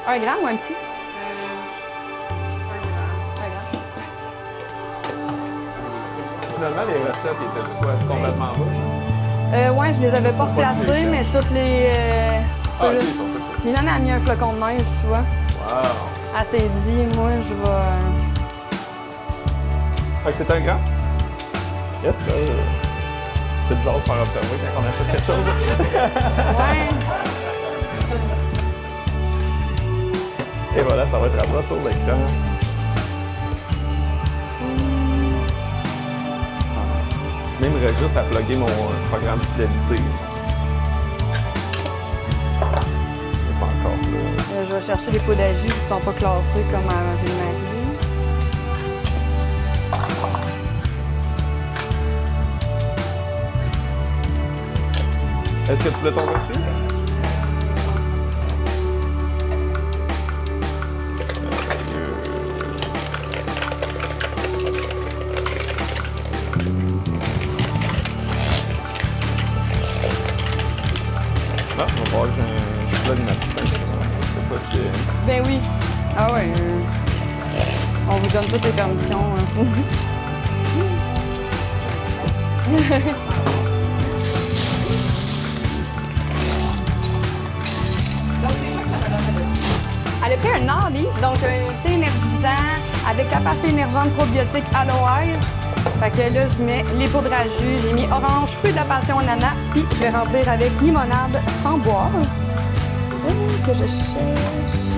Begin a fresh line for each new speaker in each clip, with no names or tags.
Un gramme ou un petit? Un gramme.
Finalement, les recettes étaient quoi? Complètement bas?
Ouais, je les avais pas replacées, mais toutes les.
Ah,
ceux-là.
ok, ils sont toutes.
Milan a mis un flocon de neige, tu vois.
Wow!
Elle s'est dit, moi, je vais.
Fait que c'est un grand? Yes, c'est bizarre de se faire observer quand on achète quelque chose.
Ouais.
Et voilà, ça va être à toi sur l'écran. Même, il reste juste à plugger mon programme fidélité. Il n'est pas encore là.
Je vais chercher des pots d'ajus qui sont pas classés comme à Ville-Marie.
Est-ce que tu voulais ton reçu? Non, on va voir que je plug ma petite impression. Je sais pas si...
Ben oui. Ah ouais. On vous donne toutes les permissions. Hein. Elle a pris un Nali, donc un thé énergisant avec capacité énergisante probiotique aloès. Fait que là, je mets les poudres à jus, j'ai mis orange, fruit de la passion, ananas, puis je vais remplir avec limonade framboise. Que je cherche.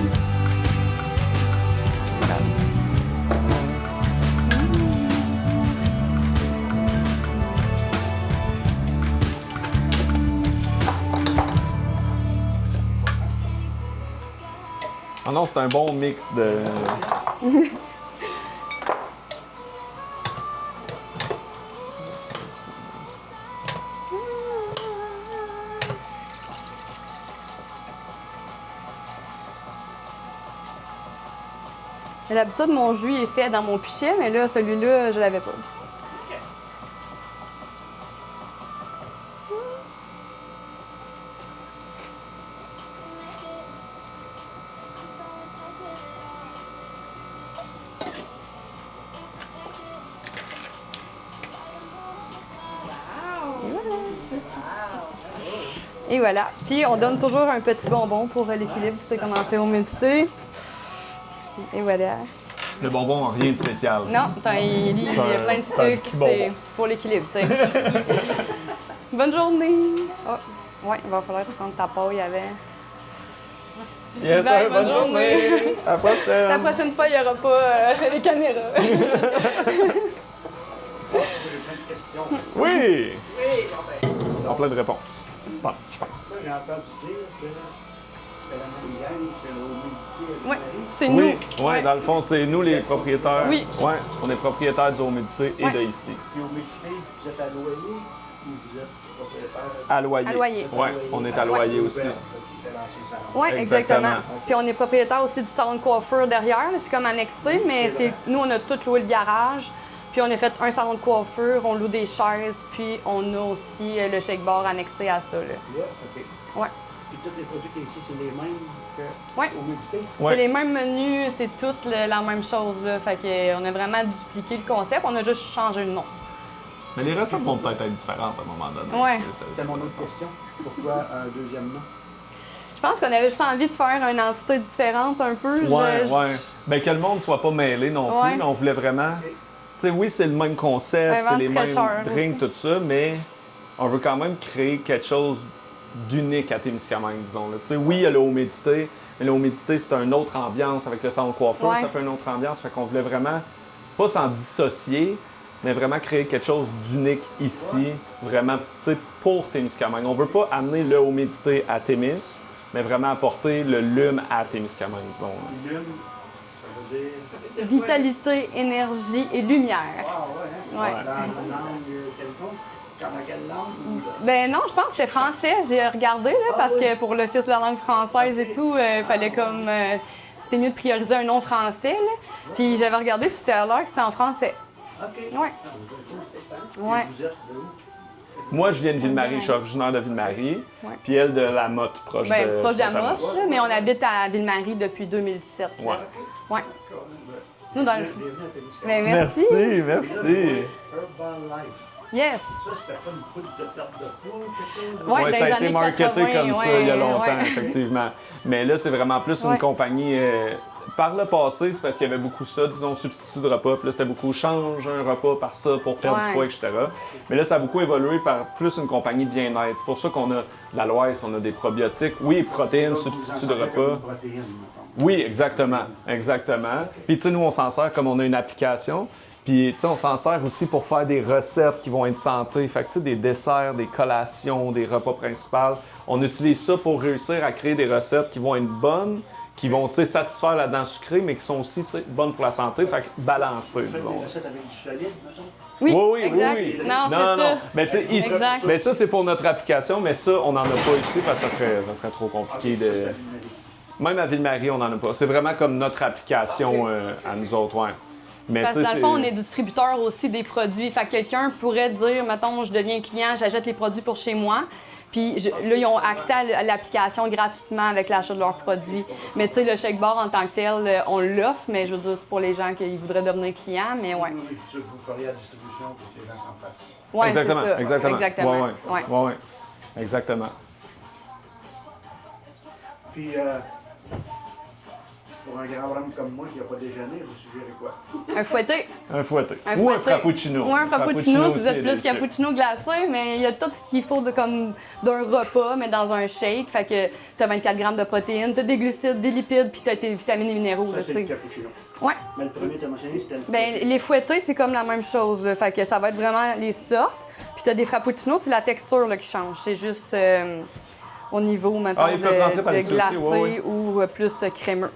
Ah non, c'est un bon mix de...
D'habitude, mon jus est fait dans mon pichet, mais là, celui-là, je l'avais pas. Et voilà. Puis on donne toujours un petit bonbon pour l'équilibre, c'est commencer à méditer. Et voilà.
Le bonbon, rien de spécial.
Non, il y a plein de
C'est un
sucre,
petit
c'est
bonbon.
pour l'équilibre, tu sais. Bonne journée! Oh, ouais, il va falloir que tu rentres ta paille avec.
Yes,
Bye,
sir, bonne
bonne
journée!
journée.
À la prochaine!
La prochaine fois, il n'y aura pas les caméras.
Oui!
Oui,
En plein de réponses. Bon, je pense.
j'ai entendu dire que c'était la même gang que l'humidité.
Oui, c'est nous.
Oui, ouais, dans le fond, c'est nous les propriétaires.
Oui.
Ouais, on est propriétaires du Humidité et
Ouais.
de ici.
Puis l'humidité, vous êtes à loyer ou vous êtes propriétaire?
À loyer.
À loyer.
Ouais, on est à loyer aussi.
Oui, exactement.
Exactement.
Puis on est propriétaire aussi du salon de coiffure derrière. là, C'est comme annexé, mais c'est nous, on a tout loué le garage. Puis on a fait un salon de coiffure, on loue des chaises, puis on a aussi le shake bar annexé à ça. Là.
Là, OK.
Ouais.
Puis tous les produits qu'il y a ici, c'est les mêmes que
Ouais.
l'humidité?
Ouais.
C'est les mêmes menus, c'est tout la même chose. Là. Fait que, on a vraiment dupliqué le concept, on a juste changé le nom.
Mais les recettes vont peut-être être différentes à un moment donné.
Ouais.
C'est mon autre question. Pourquoi un deuxième nom?
Je pense qu'on avait juste envie de faire une entité différente un peu.
Ouais,
Je-
ouais. Ben, que le monde soit pas mêlé non
Ouais.
plus, mais on voulait vraiment. Tu sais, oui, c'est le même concept,
Un
c'est
vent
les
de
mêmes
fraîcheur
drinks,
aussi.
tout ça, mais on veut quand même créer quelque chose d'unique à Témiscamingue, disons. Là. Tu sais, oui, il y a le Humidité, mais le Humidité, c'est une autre ambiance avec le salon de coiffure,
Ouais.
ça fait une autre ambiance. Fait qu'on voulait vraiment, pas s'en dissocier, mais vraiment créer quelque chose d'unique ici, vraiment, tu sais, pour Témiscamingue. On veut pas amener le Humidité à Témis, mais vraiment apporter le lume à Témiscamingue, disons. Là.
Lume, ça veut dire...
Vitalité, énergie et lumière.
Ah ouais, hein?
Ouais.
Dans une langue quelconque? Dans quelle langue?
Ben non, je pense que c'était français. J'ai regardé, là, parce que pour l'Office de la langue française et tout, il fallait comme... c'était mieux de prioriser un nom français, là. Puis j'avais regardé, puis c'était à l'heure que c'était en français.
OK.
Ouais.
Et
Ouais.
vous êtes de où?
Moi, je viens de Ville-Marie, je suis originaire de Ville-Marie.
Ouais.
Puis elle de La Motte, proche de...
Proche d'Amos, là, mais on habite à Ville-Marie depuis 2017. là.
Ouais.
Ouais. Nous, dans le fond.
Bienvenue à Témiscamingue.
Ben, merci.
Merci.
Herbalife.
Yes.
Ça, c'était pas une poudre de perte de poids ou quelque chose?
Ouais,
Ouais,
dans
ça
les
a été
années
marketé
80,
comme ça il y a longtemps,
ouais.
effectivement. Mais là, c'est vraiment plus une
Ouais.
compagnie... par le passé, c'est parce qu'il y avait beaucoup ça, disons, substitut de repas. Puis là, c'était beaucoup change un repas par ça pour perdre du
Ouais.
poids, etc. Mais là, ça a beaucoup évolué par plus une compagnie de bien-être. C'est pour ça qu'on a la Loise, on a des probiotiques. Oui, protéines, substitut de repas.
Protéines, mettons.
Oui, exactement. Exactement. Puis, tu sais, nous, on s'en sert comme on a une application. Puis, tu sais, on s'en sert aussi pour faire des recettes qui vont être santé. Fait que, tu sais, des desserts, des collations, des repas principaux. On utilise ça pour réussir à créer des recettes qui vont être bonnes, qui vont, tu sais, satisfaire la dent sucrée, mais qui sont aussi, tu sais, bonnes pour la santé. Fait que balancées,
Faites
disons.
des recettes avec du solide, mettons.
Oui,
Oui,
exact.
oui, oui.
Non, c'est ça.
Mais tu sais, ici,
Exact.
mais ça, c'est pour notre application, mais ça, on n'en a pas ici parce que ça serait trop compliqué
Ça, c'est
de...
à Ville-Marie.
Même à Ville-Marie, on n'en a pas. C'est vraiment comme notre application à nous autres, ouais. Mais
Parce
tu
que
sais,
dans le fond, on est distributeur aussi des produits. Fait que quelqu'un pourrait dire, mettons, je deviens client, j'achète les produits pour chez moi. Puis là, ils ont accès à l'application gratuitement avec l'achat de leurs produits. Mais tu sais, le shake bar en tant que tel, on l'offre, mais je veux dire, c'est pour les gens qui voudraient devenir clients, mais ouais.
Oui, ça, vous feriez la distribution pour que les gens s'en fassent.
Ouais,
exactement,
c'est ça.
exactement.
Exactement.
Ouais,
Ouais.
ouais. Ouais. Exactement.
Puis, pour un grand homme comme moi qui n'a pas déjeuné, vous suggérez quoi?
Un fouetté.
Un fouetté.
Un
Ou un
fouetté.
frappuccino.
Ou un frappuccino, si vous
aussi
êtes
est
plus
délicieux.
cappuccino glacé, mais il y a tout ce qu'il faut comme d'un repas, mais dans un shake. Fait que tu as 24 grammes de protéines, tu as des glucides, des lipides, puis tu as tes vitamines et minéraux.
Ça,
là,
c'est
tu
le
sais.
cappuccino.
Ouais.
Mais le premier, tu as mentionné, c'était le
Ben, les fouettés, c'est comme la même chose. Là. Fait que ça va être vraiment les sortes. Puis tu as des frappuccinos, c'est la texture là, qui change. C'est juste au niveau, maintenant,
Ah, ils peuvent rentrer par
de
ici aussi,
glacé
ouais, ouais.
ou plus crémeux.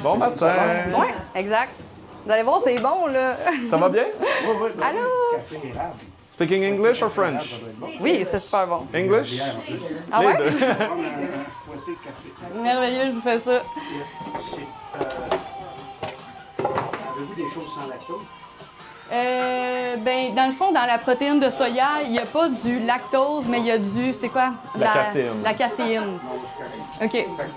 Bon matin.
Oui, exact. Vous allez voir, c'est bon, là.
Ça va bien?
Oui, oui, ben
Allô?
oui, café érable.
Speaking English or
Café érable,
French?
ça doit être bon.
Oui, c'est super bon.
English?
Bière, en plus.
Ah
Les
ouais?
deux.
Prendre un fouetté café.
Merveilleux, je vous fais ça.
C'est, avez-vous des choses sans lactose?
Ben, dans le fond, dans la protéine de soya, il n'y a pas du lactose, mais il y a du. C'était quoi?
La caséine.
La caséine.
Non, c'est correct.
OK.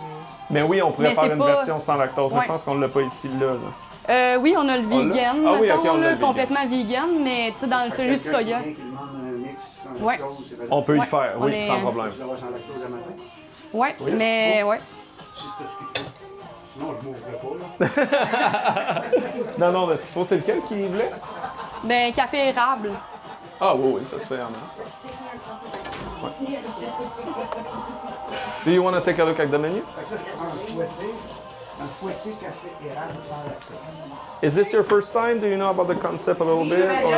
Mais oui, on pourrait
Mais
faire
c'est
une
pas-
version sans lactose, mais
Ouais.
je pense qu'on l'a pas ici, là.
Oui, on a le
On l'a?
vegan,
Ah oui,
mettons,
ok, on l'a
là,
le vegan.
complètement vegan, mais tu sais, dans celui de
Quelqu'un
soya.
qui vient, qui demande un mix sans
Ouais.
lactose, c'est
On peut
Ouais,
le faire,
on
oui,
est-
sans problème.
Tu l'avoir sans lactose à matin?
Oui, mais ouais.
Si c'est ce qu'il faut. Sinon, je mourrais pas, là.
Non, non, mais ce qu'il faut, c'est lequel qui voulait?
Ben, café érable.
Ah oui, oui, ça se fait en masse. Ouais. Do you want to take a look at the menu?
Un fouetté café érable sans lactose.
Is this your first time? Do you know about the concept a little bit? Or...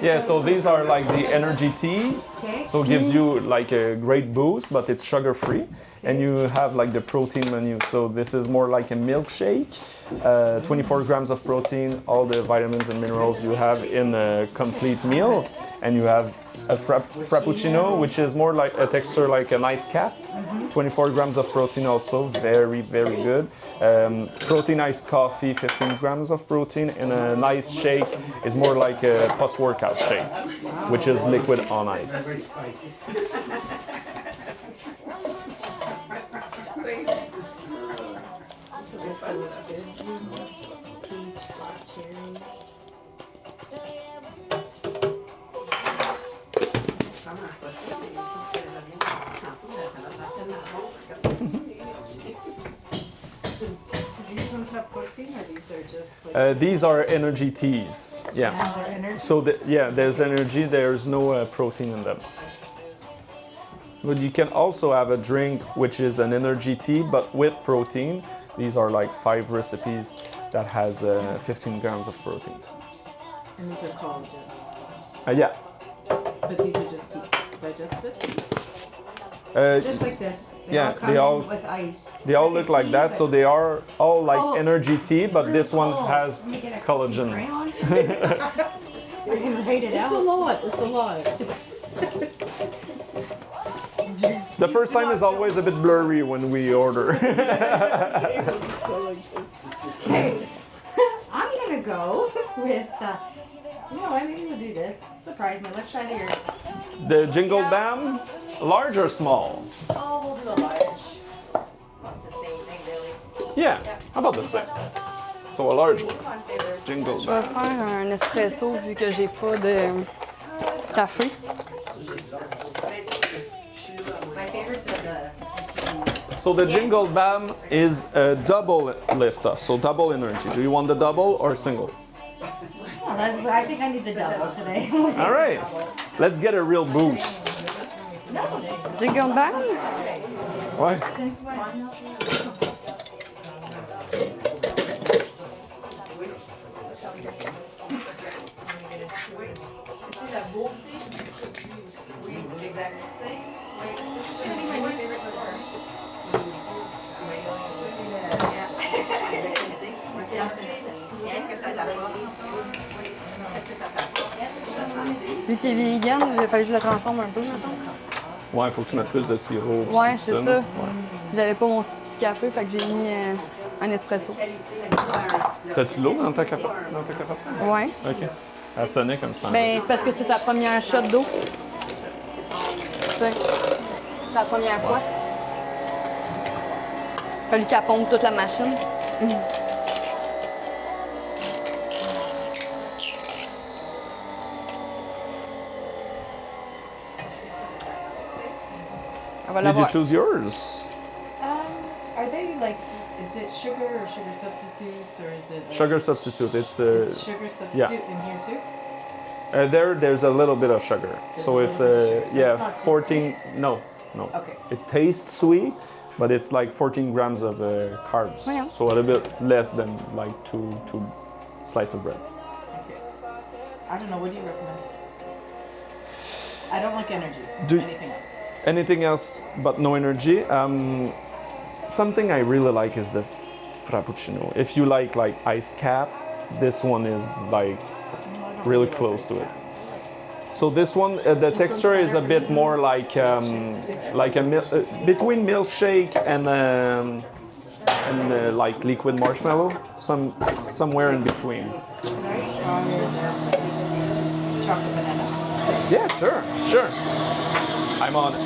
Yeah, so these are like the energy teas. So it gives you like a great boost, but it's sugar free. And you have like the protein menu. So this is more like a milkshake, 24 grams of protein, all the vitamins and minerals you have in a complete meal. And you have a frappuccino, which is more like a texture like an ice cap. 24 grams of protein also, very, very good. Protein iced coffee, 15 grams of protein, and a nice shake is more like a post-workout shake, which is liquid on ice.
These ones have protein, or these are just like
These are energy teas, yeah.
their energy?
So yeah, there's energy, there's no protein in them. But you can also have a drink which is an energy tea, but with protein. These are like 5 recipes that has 15 grams of proteins.
And these are collagen.
Yeah.
But these are just teas, digested teas.
Just like this.
Yeah,
come
they
in
all-
with ice.
They all look like that, so they are all like
Oh.
energy tea, but this one has
Let me get a
collagen.
crayon. I can write it
It's a
out.
lot. It's a lot.
The first time is always a bit blurry when we order.
Okay. You know what? Maybe we'll do this. Surprise me. Let's try
The Jingle Bam, large or small?
Oh, we'll do a large. Well, it's the same thing, really.
Yeah, how about the same? So a large one. Jingle
Je vais
Bam.
faire un espresso vu que j'ai pas de café.
My favorites are the
So the Jingle Bam is a double lifter, so double energy. Do you want the double or single?
Oh, I think I need the double today.
All right, let's get a real boost.
Jingle Bang?
Ouais.
Since when?
Vu qu'il est vegan, il fallait que je le transforme un peu maintenant.
Ouais, il faut que tu mettes plus de sirop.
Ouais,
aussi,
c'est ça.
Ouais.
J'avais pas mon petit café, fait que j'ai mis un espresso.
T'as-tu de l'eau dans ta cafetière?
Ouais.
OK. Elle sonnait comme ça.
Ben, c'est parce que c'est sa première shot d'eau. Tu sais, c'est la première fois. Fallu qu'elle pompe toute la machine. On va
Did you
l'avoir.
choose yours?
Are they like, is it sugar or sugar substitutes or is it? Like,
Sugar substitute. It's
It's sugar substitute in here too?
there's a little bit of sugar. So it's
It's not too
14. No.
Okay.
It tastes sweet, but it's like 14 grams of carbs.
Yeah.
So a little bit less than like two slices of bread.
Okay. I don't know, what do you recommend? I don't like energy. Anything else?
Anything else but no energy. Something I really like is the frappuccino. If you like iced cap, this one is like really close to it. So this one, the texture is a bit more like between milkshake and like liquid marshmallow, somewhere in between.
Very stronger than chocolate banana.
Yeah, sure. I'm on it.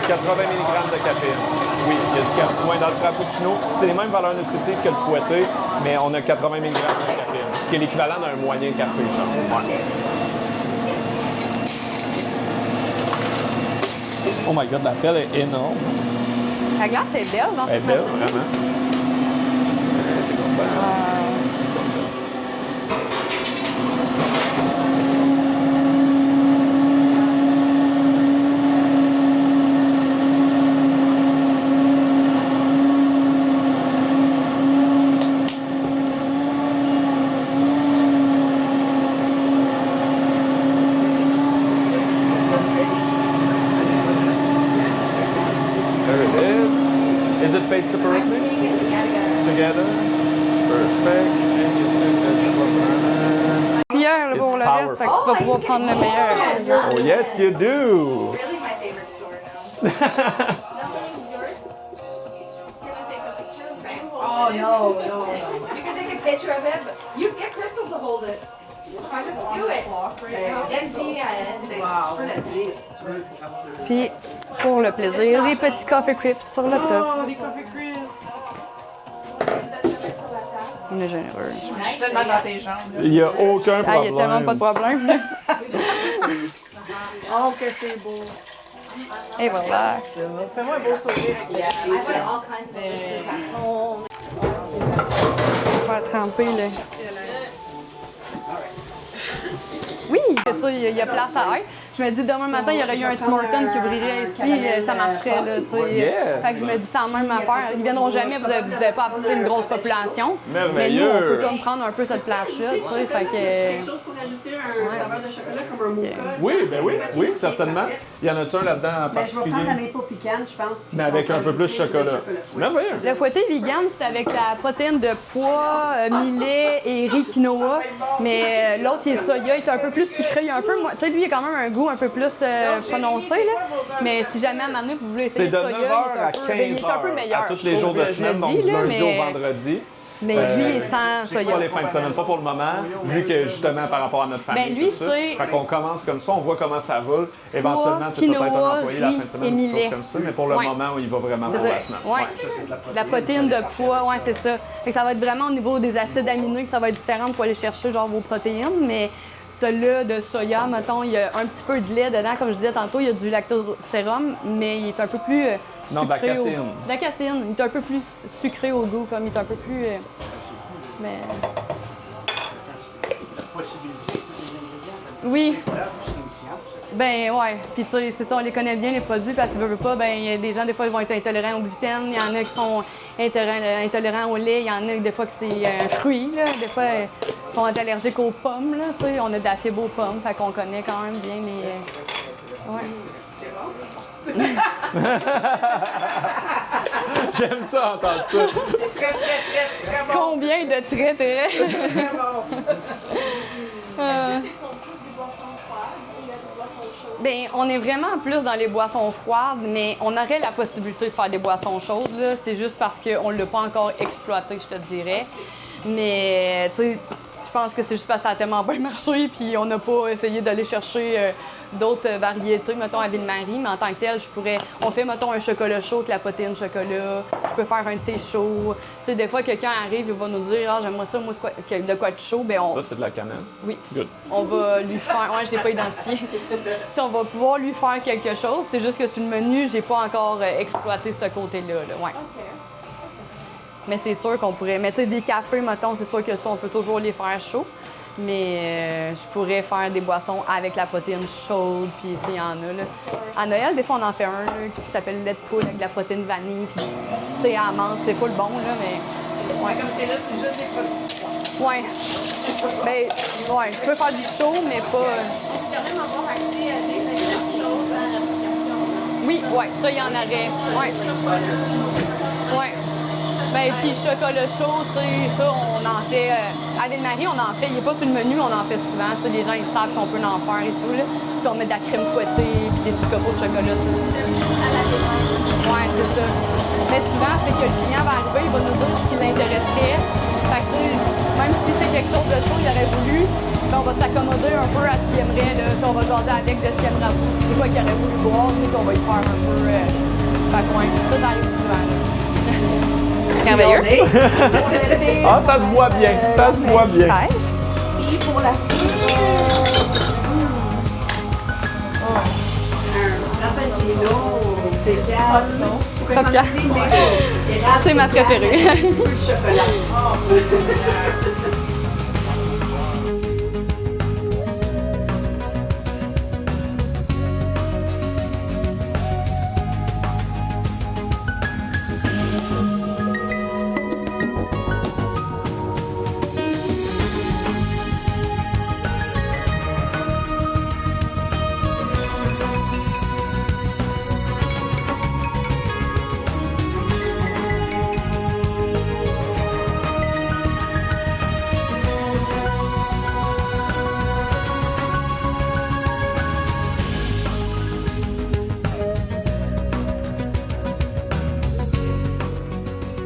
« 80 mg de caféine. Oui, il y a du café. Ouais, dans le frappuccino, c'est les mêmes valeurs nutritives que le fouetté, mais on a 80 mg de caféine, ce qui est l'équivalent d'un moyen café. Genre. Ouais. Oh my god, la pelle est énorme.
La glace est belle dans
Elle est
cette
belle,
machine.
vraiment. There it is. Is it paid separately? Together? Perfect. And you took the chocolate banana.
Cuillère là, pour
It's
le reste, fait que tu vas pouvoir prendre le meilleur.
Oh, yes, you do.
Really my favorite store now. Oh, no. You can take a picture of it, but you can get Crystal to hold it. Do it.
Wow.
Puis, pour le plaisir, des petits coffee crips sur le top.
Oh, des coffee crisps.
On est généreux.
Je suis tellement dans tes jambes. Là.
Il n'y a aucun
Ah, il n'y a tellement pas de
problème.
problème.
Oh, que c'est beau.
Et voilà.
Fais-moi un beau sourire avec
I put all kinds of pictures at home.
On va tremper, là. Oui, tu sais, il y a place à être. Je me dis, demain matin, il y aurait eu un Tim Hortons qui ouvrirait ici, ça marcherait, là, tu sais.
Yes.
Fait que je me dis, c'est la même affaire. Ils viendront jamais, vous avez pas assez une grosse population. Mais nous,
Merveilleux.
on peut comme prendre un peu cette place-là, tu sais. Fait que...
Quelque chose pour ajouter un saveur de chocolat comme un mocha.
Oui, certainement. Il y en a-tu un là-dedans en
Ben, je vais
particulier?
prendre la maple piquante, je pense. puis
Mais
ça
avec
va
un peu plus de
ajouter
chocolat. Merveilleux.
Le fouetté vegan, c'est avec la protéine de pois, millet et riz quinoa. Mais l'autre, il est soya, il est un peu plus sucré il y a un peu, tu sais, lui, il a quand même un goût un peu plus prononcé, là. Mais si jamais à un moment donné, vous voulez
C'est
essayer
de
le soya,
9h à
il est un
15h
peu meilleur.
à tous
je
les jours
trouve,
de
je
semaine,
le
donc
dis,
du
là,
lundi
mais-
au vendredi.
Mais lui, il est sans
C'est quoi
soya.
les fins de semaine? Pas pour le moment, vu que justement par rapport à notre famille.
Ben, lui,
tout ça.
c'est-
Fait qu'on commence comme ça, on voit comment ça roule. Éventuellement, c'est peut-être un
quinoa,
employé la fin de
riz
semaine,
et
ou quelque
millet.
chose comme ça, mais pour le
Ouais.
moment, il va vraiment
C'est
pour
ça.
la semaine.
Ouais. De la protéine de poids, ouais, c'est ça. Fait que ça va être vraiment au niveau des acides aminés que ça va être différent pour aller chercher genre vos protéines, mais celui-là de soya, mettons, il y a un petit peu de lait dedans, comme je disais tantôt, il y a du lactosérum, mais il est un peu plus sucré.
Non, de la
au...
caséine.
De la caséine. Il est un peu plus sucré au goût, comme il est un peu plus... mais...
La possibilité, tous les ingrédients.
Oui.
Voilà, c'est une science.
Ben ouais, puis tu sais, c'est ça, on les connaît bien les produits parce qu'ils veulent pas, ben il y a des gens des fois ils vont être intolérants au gluten, il y en a qui sont intolérants au lait, il y en a des fois que c'est un fruit, là, des fois ils sont allergiques aux pommes, là, tu sais, on a de la fibre aux pommes, fait qu'on connaît quand même bien les... ouais.
J'aime ça, entendre ça.
Combien de très très... Ben, on est vraiment plus dans les boissons froides, mais on aurait la possibilité de faire des boissons chaudes, là. C'est juste parce qu'on ne l'a pas encore exploité, je te dirais. Mais, tu sais, je pense que c'est juste parce que ça a tellement bien marché, puis on n'a pas essayé d'aller chercher d'autres variétés, mettons, à Ville-Marie. Mais en tant que tel, on fait, mettons, un chocolat chaud avec la protéine chocolat. Je peux faire un thé chaud. Tu sais, des fois, quelqu'un arrive et va nous dire « Ah, j'aimerais ça, moi, de quoi de chaud. » Ben,
Ça, c'est de la cannelle.
oui.
Good.
On va lui faire... Ouais, je l'ai pas identifié. T'sais, on va pouvoir lui faire quelque chose. C'est juste que sur le menu, j'ai pas encore exploité ce côté-là. Là. Ouais. Mais c'est sûr qu'on pourrait... mettre des cafés, mettons, c'est sûr que ça, on peut toujours les faire chauds. Mais je pourrais faire des boissons avec la protéine chaude, puis il y en a. Là. À Noël, des fois, on en fait un là, qui s'appelle lait de poule avec de la protéine vanille, puis du thé à amande. C'est full bon, là, mais... Ouais.
Comme c'est là, c'est juste des produits.
Ouais. Ben, ouais, je peux faire du chaud, mais pas...
On peut quand même avoir accès à des choses à l'application.
Oui, ouais, ça, il y en aurait. Ouais. Ouais. Ben, puis chocolat chaud, tu sais, ça, on en fait. À Ville-Marie, on en fait. Il n'est pas sur le menu, on en fait souvent. Tu sais, les gens, ils savent qu'on peut en faire et tout, là. Puis on met de la crème fouettée, puis des petits copeaux de chocolat, tu sais. Ouais, c'est ça. Mais souvent, c'est que le client va arriver, il va nous dire ce qui l'intéresserait. Fait que, tu sais, même si c'est quelque chose de chaud, il aurait voulu, ben, on va s'accommoder un peu à ce qu'il aimerait, là. Tu sais, on va jaser avec de ce qu'il aimerait. C'est quoi qu'il aurait voulu boire, tu sais, puis on va y faire un peu. Fait que, ouais, ça arrive souvent, là. Merveilleux.
Ah, ça se boit bien. Ça se boit bien.
Fraîche.
Puis pour la un frappuccino, pécan,
Tropical. C'est ma préférée.
un peu de chocolat.